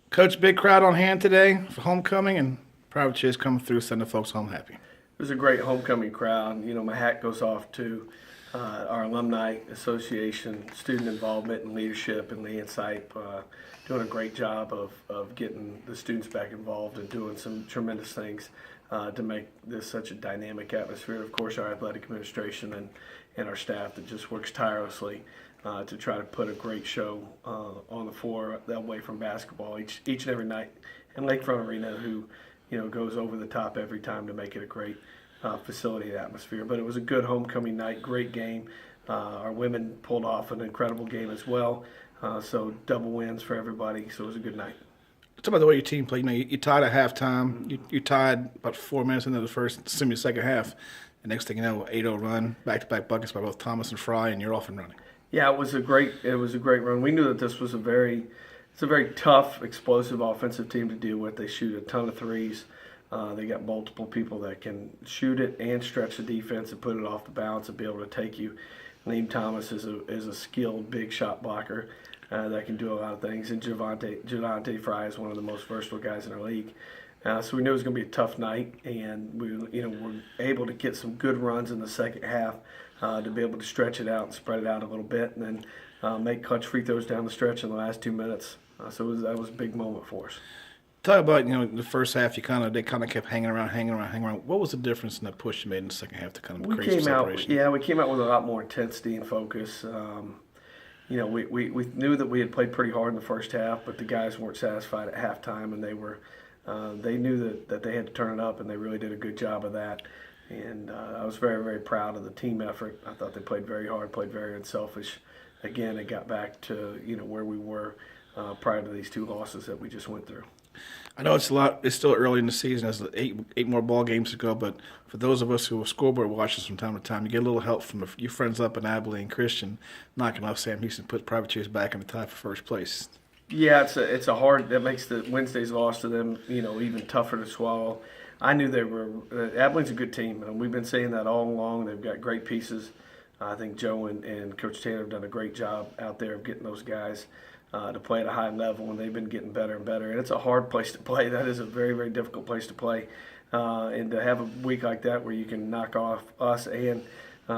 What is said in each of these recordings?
Coach, big crowd on hand today for homecoming, and private cheers coming through, sending folks home happy. It was a great homecoming crowd. You know, my hat goes off to our alumni association, student involvement and leadership, and Lee and Sipe doing a great job of getting the students back involved and doing some tremendous things to make this such a dynamic atmosphere. Of course, our athletic administration and our staff that just works tirelessly to try to put a great show on the floor away from basketball each and every night. And Lakefront Arena, who goes over the top every time to make it a great facility and atmosphere. But it was a good homecoming night, great game. Our women pulled off an incredible game as well. So double wins for everybody. So it was a good night. Talk about the way your team played. You tied at halftime. You tied about 4 minutes into the second half. The next thing you know, 8-0 run, back-to-back buckets by both Thomas and Fry, and you're off and running. Yeah, it was a great run. We knew that this was it's a very tough, explosive offensive team to deal with. They shoot a ton of threes. They got multiple people that can shoot it and stretch the defense and put it off the bounce and be able to take you. Liam Thomas is a skilled big shot blocker that can do a lot of things, and Javante Fry is one of the most versatile guys in our league. So we knew it was going to be a tough night, and we were able to get some good runs in the second half to be able to stretch it out and spread it out a little bit, and then make clutch free throws down the stretch in the last 2 minutes. So that was a big moment for us. Talk about the first half. They kind of kept hanging around. What was the difference in that push you made in the second half to kind of create separation? We came out with a lot more intensity and focus. We knew that we had played pretty hard in the first half, but the guys weren't satisfied at halftime, and they knew that they had to turn it up, and they really did a good job of that. And I was very, very proud of the team effort. I thought they played very hard, played very unselfish. Again, they got back to where we were prior to these two losses that we just went through. I know it's still early in the season. There's eight more ball games to go, but for those of us who are scoreboard watchers from time to time, you get a little help from your friends up in Abilene Christian knocking off Sam Houston, put Private Cheers back in the tie for first place. Yeah, it's a hard. That makes the Wednesday's loss to them even tougher to swallow. I knew Abilene's a good team, and we've been saying that all along. They've got great pieces. I think Joe and Coach Tanner have done a great job out there of getting those guys to play at a high level, and they've been getting better and better. And it's a hard place to play. That is a very, very difficult place to play. And to have a week like that where you can knock off us and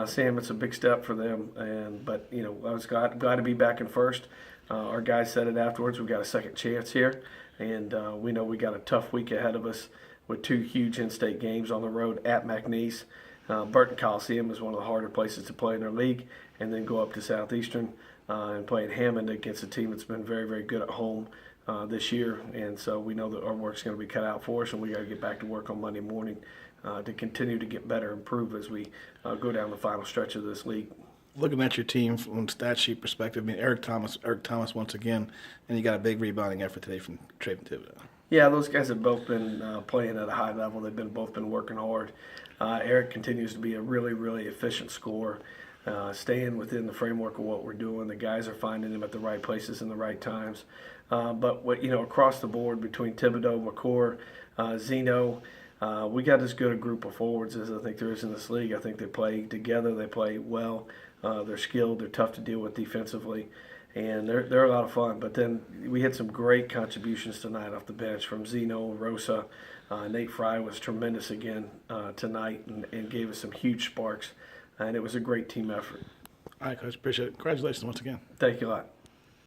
Sam, it's a big step for them. But I was glad to be back in first. Our guys said it afterwards. We got a second chance here, and we know we got a tough week ahead of us with two huge in-state games on the road at McNeese. Burton Coliseum is one of the harder places to play in their league, and then go up to Southeastern and play in Hammond against a team that's been very, very good at home this year. And so we know that our work's going to be cut out for us, and we got to get back to work on Monday morning to continue to get better and improve as we go down the final stretch of this league. Looking at your team from a stat sheet perspective, Eric Thomas once again, and you got a big rebounding effort today from Traven Thibodeau. Yeah, those guys have both been playing at a high level. They've both been working hard. Eric continues to be a really, really efficient scorer, staying within the framework of what we're doing. The guys are finding him at the right places and the right times. But across the board between Thibodeau, McCord, Zeno, we got as good a group of forwards as I think there is in this league. I think they play together. They play well. They're skilled. They're tough to deal with defensively. And they're a lot of fun. But then we had some great contributions tonight off the bench from Zeno, Rosa. Nate Fry was tremendous again tonight and gave us some huge sparks. And it was a great team effort. All right, Coach. Appreciate it. Congratulations once again. Thank you a lot.